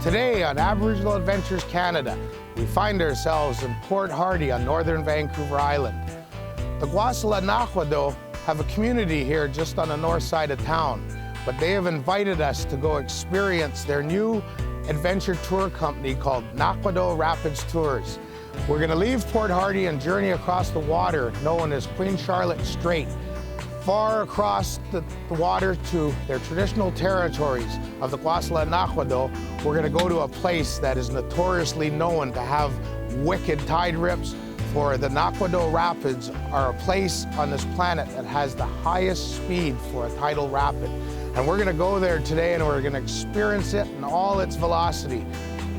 Today on Aboriginal Adventures Canada, we find ourselves in Port Hardy on northern Vancouver Island. The Gwasala Nakwado have a community here just on the north side of town, but they have invited us to go experience their new adventure tour company called Nakwado Rapids Tours. We're going to leave Port Hardy and journey across the water known as Queen Charlotte Strait, far across the water to their traditional territories of the Gwasala Nakwado. We're going to go to a place that is notoriously known to have wicked tide rips, for the Nakwado Rapids are a place on this planet that has the highest speed for a tidal rapid. And we're going to go there today and we're going to experience it in all its velocity,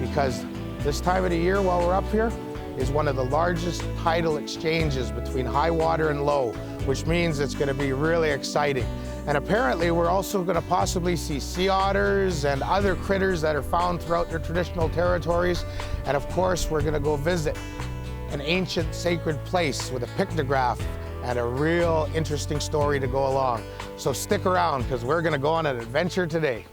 because this time of the year while we're up here is one of the largest tidal exchanges between high water and low, which means it's going to be really exciting. And apparently we're also going to possibly see sea otters and other critters that are found throughout their traditional territories. And of course, we're going to go visit an ancient sacred place with a pictograph and a real interesting story to go along. So stick around, because we're going to go on an adventure today.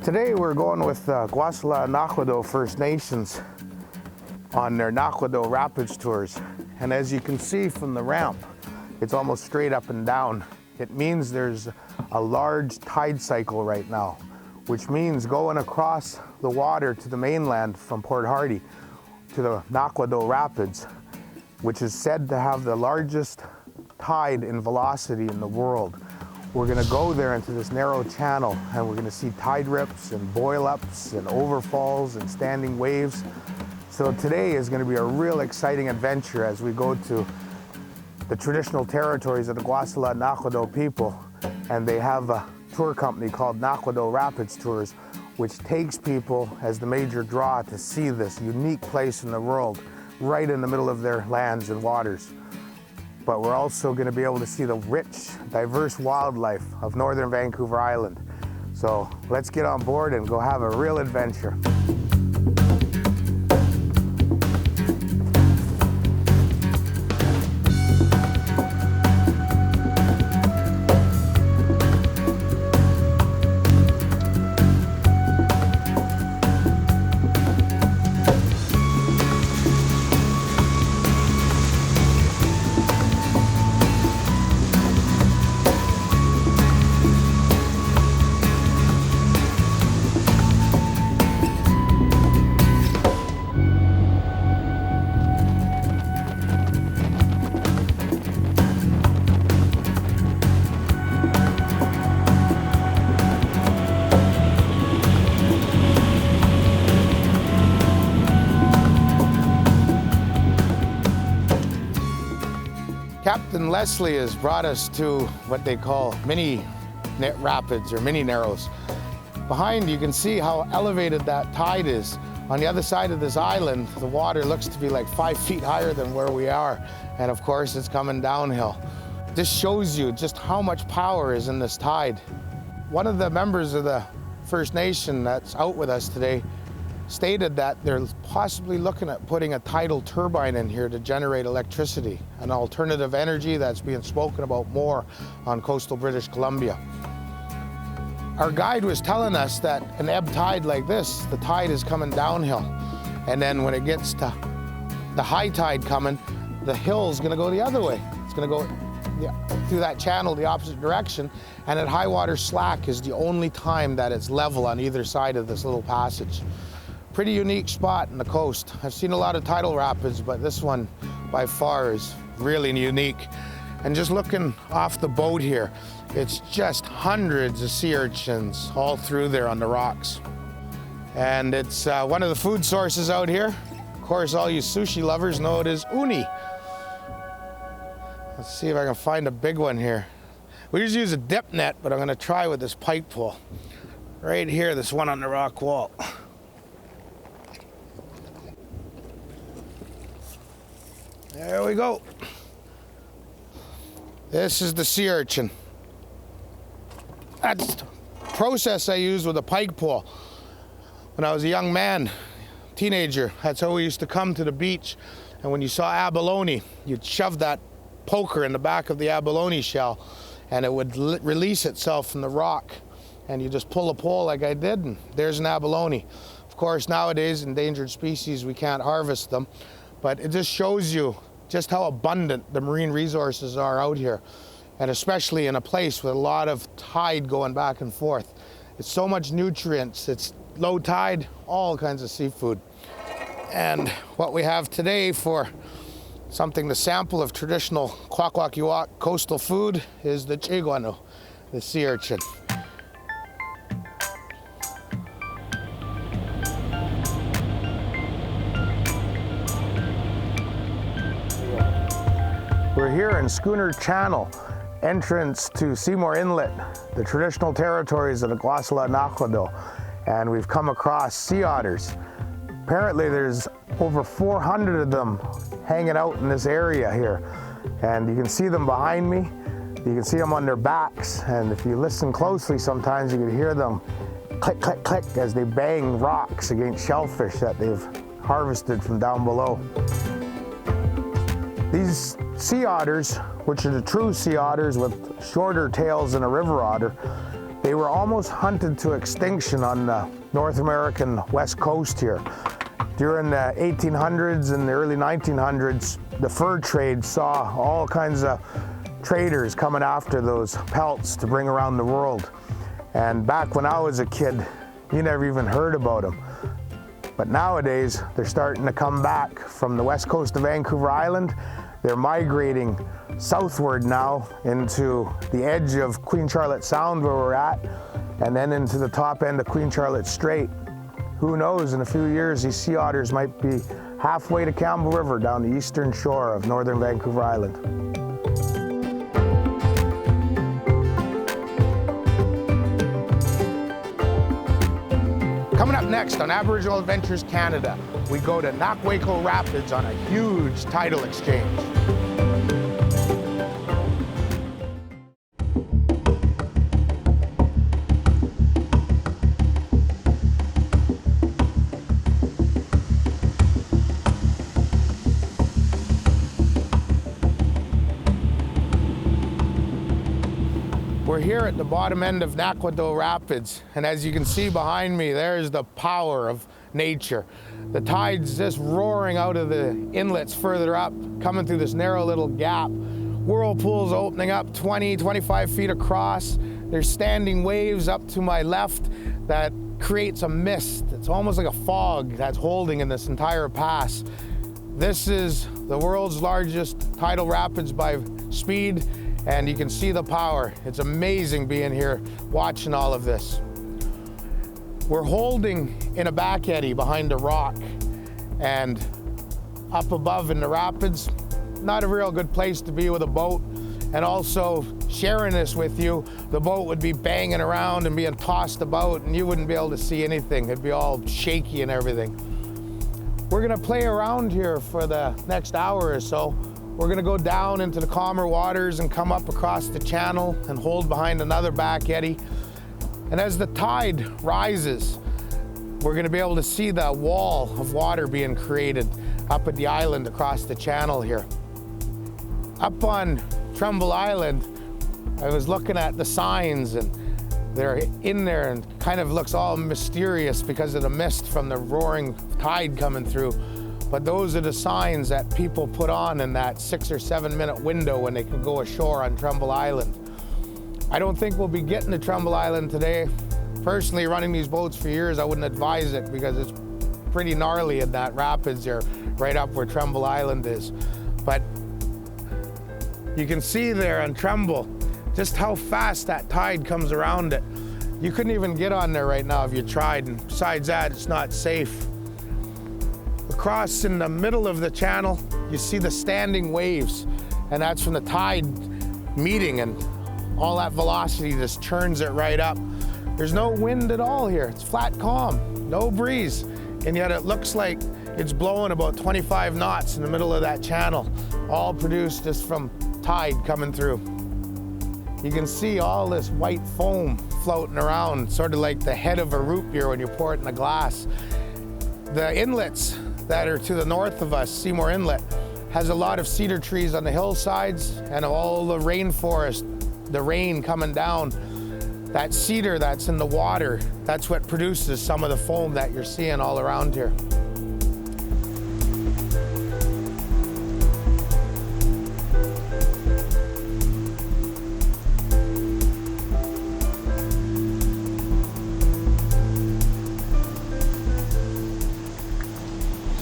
Today we're going with Gwasala Nakwado First Nations on their Nakwado Rapids tours. And as you can see from the ramp, it's almost straight up and down. It means there's a large tide cycle right now, which means going across the water to the mainland from Port Hardy to the Nakwado Rapids, which is said to have the largest tide in velocity in the world. We're going to go there into this narrow channel and we're going to see tide rips and boil-ups and overfalls and standing waves. So today is going to be a real exciting adventure as we go to the traditional territories of the Gwasala Nakwado people, and they have a tour company called Nakwado Rapids Tours, which takes people as the major draw to see this unique place in the world right in the middle of their lands and waters. But we're also going to be able to see the rich, diverse wildlife of northern Vancouver Island. So let's get on board and go have a real adventure. Captain Leslie has brought us to what they call mini rapids or mini narrows. Behind you can see how elevated that tide is. On the other side of this island, the water looks to be like 5 feet higher than where we are. And of course, it's coming downhill. This shows you just how much power is in this tide. One of the members of the First Nation that's out with us today stated that they're possibly looking at putting a tidal turbine in here to generate electricity, an alternative energy that's being spoken about more on coastal British Columbia. Our guide was telling us that an ebb tide like this, the tide is coming downhill. And then when it gets to the high tide coming, the hill's gonna go the other way. It's gonna go through that channel the opposite direction. And at high water, slack is the only time that it's level on either side of this little passage. Pretty unique spot in the coast. I've seen a lot of tidal rapids, but this one by far is really unique. And just looking off the boat here, it's just hundreds of sea urchins all through there on the rocks. And it's one of the food sources out here. Of course, all you sushi lovers know it is uni. Let's see if I can find a big one here. We usually use a dip net, but I'm gonna try with this pike pole. Right here, this one on the rock wall. There we go. This is the sea urchin. That's the process I used with a pike pole. When I was a young man, teenager, that's how we used to come to the beach. And when you saw abalone, you'd shove that poker in the back of the abalone shell and it would release itself from the rock. And you just pull a pole like I did and there's an abalone. Of course, nowadays, endangered species, we can't harvest them, but it just shows you just how abundant the marine resources are out here, and especially in a place with a lot of tide going back and forth. It's so much nutrients, it's low tide, all kinds of seafood. And what we have today for something to sample of traditional Kwakwaka'wakw coastal food is the chiguano, the sea urchin. We're here in Schooner Channel, entrance to Seymour Inlet, the traditional territories of the Kwasala-Nakwado, and we've come across sea otters. Apparently there's over 400 of them hanging out in this area here, and you can see them behind me. You can see them on their backs, and if you listen closely sometimes you can hear them click, click, click as they bang rocks against shellfish that they've harvested from down below. These sea otters, which are the true sea otters with shorter tails than a river otter, they were almost hunted to extinction on the North American west coast here. During the 1800s and the early 1900s, the fur trade saw all kinds of traders coming after those pelts to bring around the world. And back when I was a kid, you never even heard about them. But nowadays, they're starting to come back from the west coast of Vancouver Island. They're migrating southward now into the edge of Queen Charlotte Sound where we're at, and then into the top end of Queen Charlotte Strait. Who knows, in a few years, these sea otters might be halfway to Campbell River down the eastern shore of northern Vancouver Island. Coming up next on Aboriginal Adventures Canada, we go to Nakwako Rapids on a huge tidal exchange. We're here at the bottom end of Nakwado Rapids, and as you can see behind me, there's the power of nature. The tide's just roaring out of the inlets further up, coming through this narrow little gap. Whirlpools opening up 20, 25 feet across. There's standing waves up to my left that creates a mist. It's almost like a fog that's holding in this entire pass. This is the world's largest tidal rapids by speed, and you can see the power. It's amazing being here watching all of this. We're holding in a back eddy behind a rock, and up above in the rapids, not a real good place to be with a boat. And also sharing this with you, the boat would be banging around and being tossed about and you wouldn't be able to see anything. It'd be all shaky and everything. We're gonna play around here for the next hour or so. We're gonna go down into the calmer waters and come up across the channel and hold behind another back eddy. And as the tide rises, we're going to be able to see the wall of water being created up at the island across the channel here. Up on Trumbull Island, I was looking at the signs, and they're in there and kind of looks all mysterious because of the mist from the roaring tide coming through. But those are the signs that people put on in that 6 or 7 minute window when they can go ashore on Trumbull Island. I don't think we'll be getting to Trumbull Island today. Personally, running these boats for years, I wouldn't advise it because it's pretty gnarly in that rapids there, right up where Trumbull Island is. But you can see there on Trumbull just how fast that tide comes around it. You couldn't even get on there right now if you tried, and besides that, it's not safe. Across in the middle of the channel, you see the standing waves, and that's from the tide meeting, and all that velocity just churns it right up. There's no wind at all here. It's flat calm, no breeze, and yet it looks like it's blowing about 25 knots in the middle of that channel, all produced just from tide coming through. You can see all this white foam floating around, sort of like the head of a root beer when you pour it in a glass. The inlets that are to the north of us, Seymour Inlet, has a lot of cedar trees on the hillsides and all the rainforest, the rain coming down. That cedar that's in the water, that's what produces some of the foam that you're seeing all around here.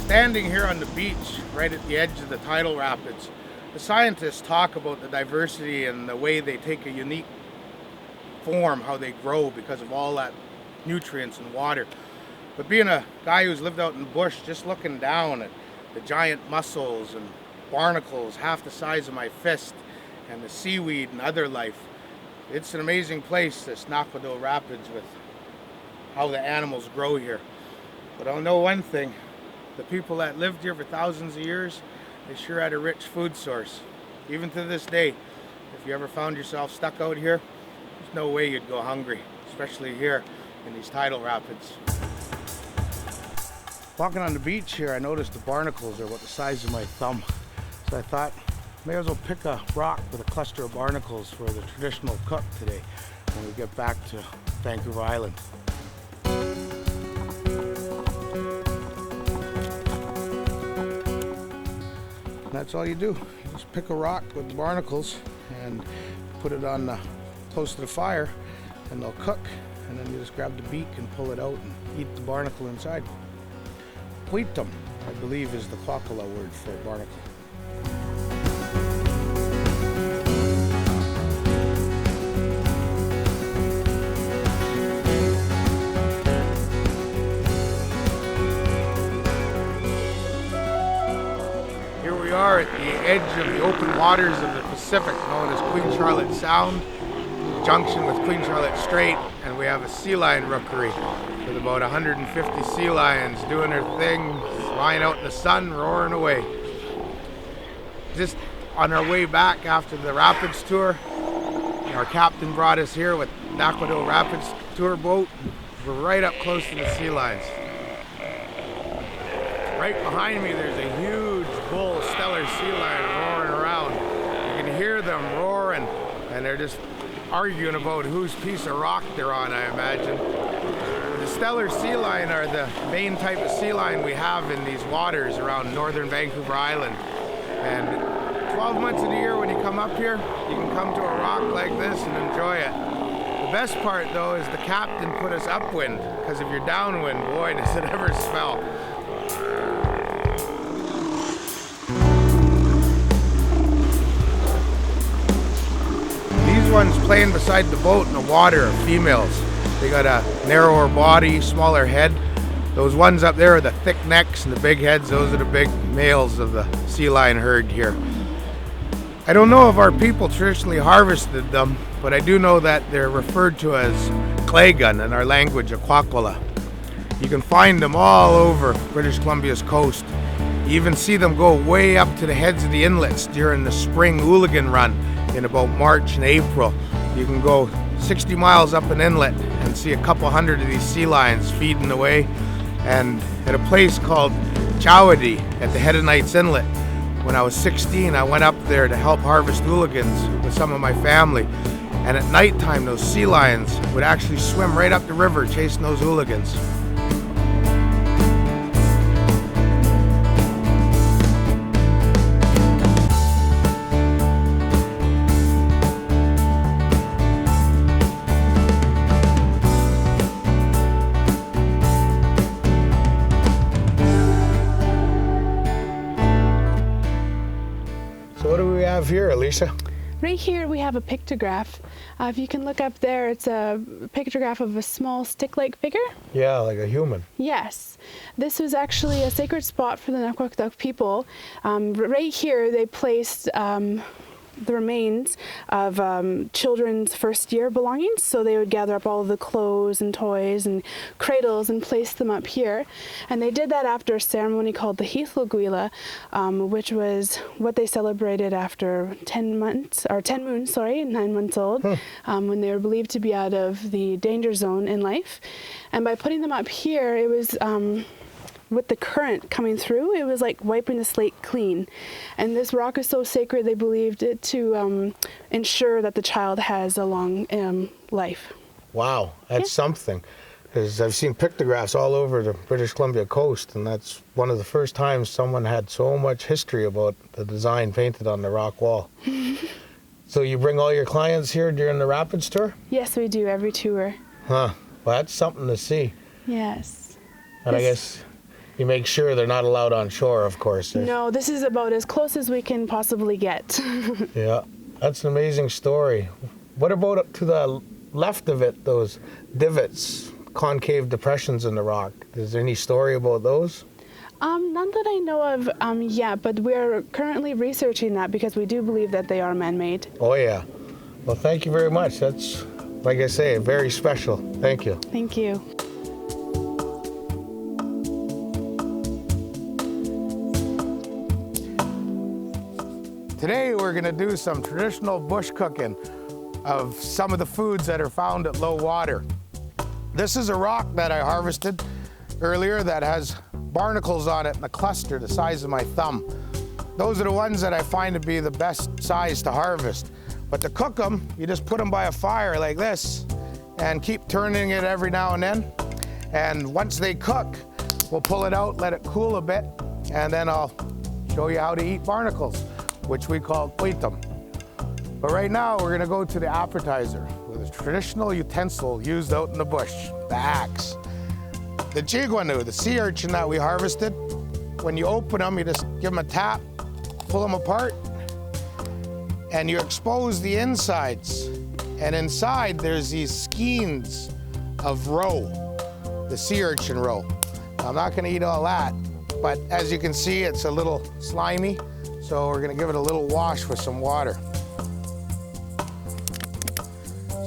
Standing here on the beach, right at the edge of the tidal rapids, the scientists talk about the diversity and the way they take a unique form, how they grow because of all that nutrients and water. But being a guy who's lived out in the bush, just looking down at the giant mussels and barnacles half the size of my fist, and the seaweed and other life, it's an amazing place, this Naquadoh Rapids, with how the animals grow here. But I'll know one thing, the people that lived here for thousands of years, they sure had a rich food source. Even to this day, if you ever found yourself stuck out here, there's no way you'd go hungry, especially here in these tidal rapids. Walking on the beach here, I noticed the barnacles are about the size of my thumb. So I thought, may as well pick a rock with a cluster of barnacles for the traditional cook today when we get back to Vancouver Island. That's all you do. You just pick a rock with the barnacles and put it on close to the fire, and they'll cook, and then you just grab the beak and pull it out and eat the barnacle inside. Huitum, I believe, is the Kwakala word for barnacle. Here we are at the edge of the open waters of the Pacific, known as Queen Charlotte Sound, junction with Queen Charlotte Strait, and we have a sea lion rookery with about 150 sea lions doing their thing, lying out in the sun, roaring away. Just on our way back after the Rapids tour, our captain brought us here with Naquadoh Rapids tour boat. We're right up close to the sea lions. Right behind me there's a huge bull Steller sea lion roaring around. You can hear them roaring, and they're just arguing about whose piece of rock they're on, I imagine. The Steller sea lion are the main type of sea lion we have in these waters around northern Vancouver Island. And 12 months of the year when you come up here, you can come to a rock like this and enjoy it. The best part though is the captain put us upwind, because if you're downwind, boy does it ever smell. These ones playing beside the boat in the water are females. They got a narrower body, smaller head. Those ones up there are the thick necks and the big heads. Those are the big males of the sea lion herd here. I don't know if our people traditionally harvested them, but I do know that they're referred to as claygun in our language, a Kwakala. You can find them all over British Columbia's coast. You even see them go way up to the heads of the inlets during the spring hooligan run in about March and April. you can go 60 miles up an inlet and see a couple hundred of these sea lions feeding away. And at a place called Chowadi at the head of Knights Inlet, when I was 16, I went up there to help harvest hooligans with some of my family. And at nighttime, those sea lions would actually swim right up the river chasing those hooligans. So what do we have here, Alicia? Right here we have a pictograph. If you can look up there, it's a pictograph of a small stick-like figure. Yeah, like a human. Yes. This was actually a sacred spot for the Nakwakduk people. Right here they placed the remains of children's first year belongings. So they would gather up all of the clothes and toys and cradles and place them up here. And they did that after a ceremony called the Heithlguila, which was what they celebrated after 10 moons, 9 months old, when they were believed to be out of the danger zone in life. And by putting them up here, it was with the current coming through, it was like wiping the slate clean. And this rock is so sacred, they believed it to ensure that the child has a long life. Wow, that's something. Because I've seen pictographs all over the British Columbia coast, and that's one of the first times someone had so much history about the design painted on the rock wall. So you bring all your clients here during the Rapids tour? Yes, we do, every tour. Huh, well that's something to see. Yes. And I guess you make sure they're not allowed on shore, of course. No, this is about as close as we can possibly get. Yeah, that's an amazing story. What about up to the left of it, those divots, concave depressions in the rock? Is there any story about those? None that I know of yet, but we're currently researching that because we do believe that they are man-made. Oh yeah. Well, thank you very much. That's, like I say, very special. Thank you. Thank you. Today we're going to do some traditional bush cooking of some of the foods that are found at low water. This is a rock that I harvested earlier that has barnacles on it in a cluster the size of my thumb. Those are the ones that I find to be the best size to harvest. But to cook them, you just put them by a fire like this and keep turning it every now and then. And once they cook, we'll pull it out, let it cool a bit, and then I'll show you how to eat barnacles, which we call quitam. But right now, we're gonna go to the appetizer with a traditional utensil used out in the bush, the axe. The chiguanu, the sea urchin that we harvested, when you open them, you just give them a tap, pull them apart, and you expose the insides. And inside, there's these skeins of roe, the sea urchin roe. Now, I'm not gonna eat all that, but as you can see, it's a little slimy. So we're gonna give it a little wash with some water.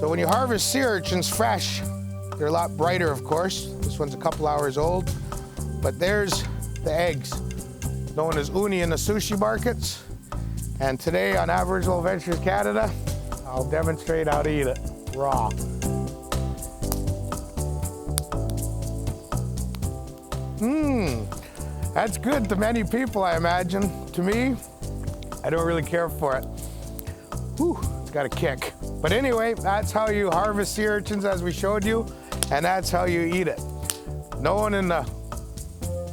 So when you harvest sea urchins fresh, they're a lot brighter, of course. This one's a couple hours old, but there's the eggs, known as uni in the sushi markets. And today on Aboriginal Adventures Canada, I'll demonstrate how to eat it raw. That's good to many people, I imagine. To me, I don't really care for it. Whew, it's got a kick. But anyway, that's how you harvest sea urchins as we showed you, and that's how you eat it. Known in the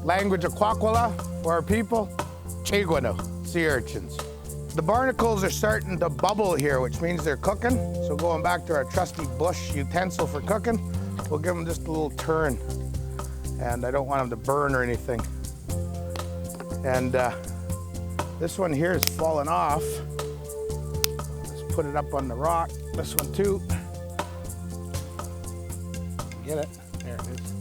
language of Kwakwala for our people, chiguanu, sea urchins. The barnacles are starting to bubble here, which means they're cooking. So going back to our trusty bush utensil for cooking, we'll give them just a little turn. And I don't want them to burn or anything. And this one here is falling off. Let's put it up on the rock. This one too. Get it? There it is.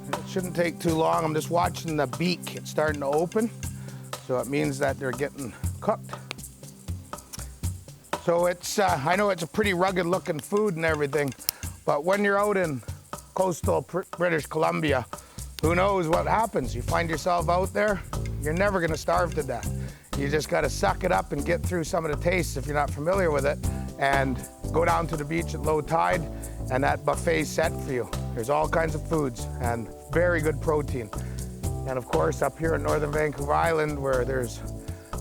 It shouldn't take too long. I'm just watching the beak. It's starting to open. So it means that they're getting cooked. So it's, I know it's a pretty rugged looking food and everything, but when you're out in coastal British Columbia, who knows what happens? You find yourself out there, you're never gonna starve to death. You just got to suck it up and get through some of the tastes if you're not familiar with it, and go down to the beach at low tide, and that buffet's set for you. There's all kinds of foods and very good protein. And of course, up here in northern Vancouver Island, where there's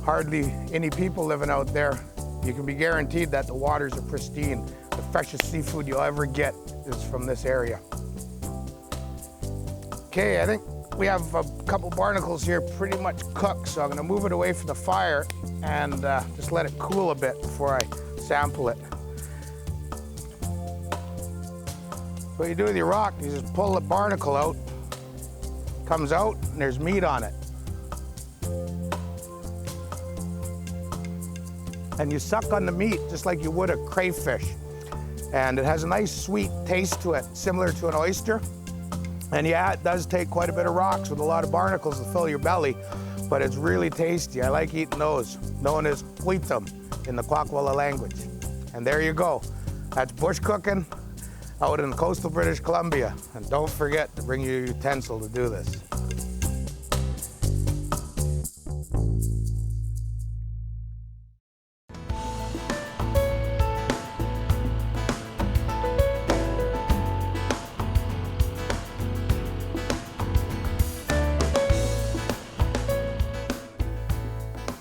hardly any people living out there, you can be guaranteed that the waters are pristine. The freshest seafood you'll ever get is from this area. Okay, I think we have a couple barnacles here pretty much cooked, so I'm gonna move it away from the fire and just let it cool a bit before I sample it. What you do with your rock, you just pull the barnacle out, comes out, and there's meat on it. And you suck on the meat just like you would a crayfish. And it has a nice sweet taste to it, similar to an oyster. And yeah, it does take quite a bit of rocks with a lot of barnacles to fill your belly, but it's really tasty. I like eating those, known as quitum in the Kwakwala language. And there you go. That's bush cooking out in coastal British Columbia. And don't forget to bring your utensil to do this.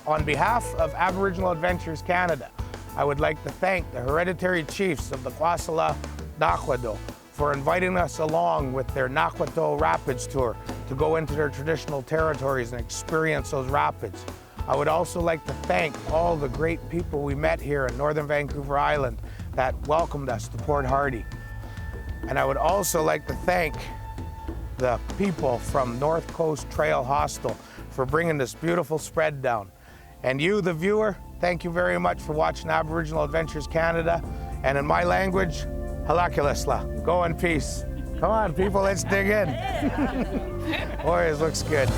On behalf of Aboriginal Adventures Canada, I would like to thank the hereditary chiefs of the Kwasala Nakwado for inviting us along with their Nakwado Rapids Tour to go into their traditional territories and experience those rapids. I would also like to thank all the great people we met here in northern Vancouver Island that welcomed us to Port Hardy. And I would also like to thank the people from North Coast Trail Hostel for bringing this beautiful spread down. And you, the viewer, thank you very much for watching Aboriginal Adventures Canada. And in my language, halakilasla. Go in peace. Come on, people, let's dig in. Boy, it looks good.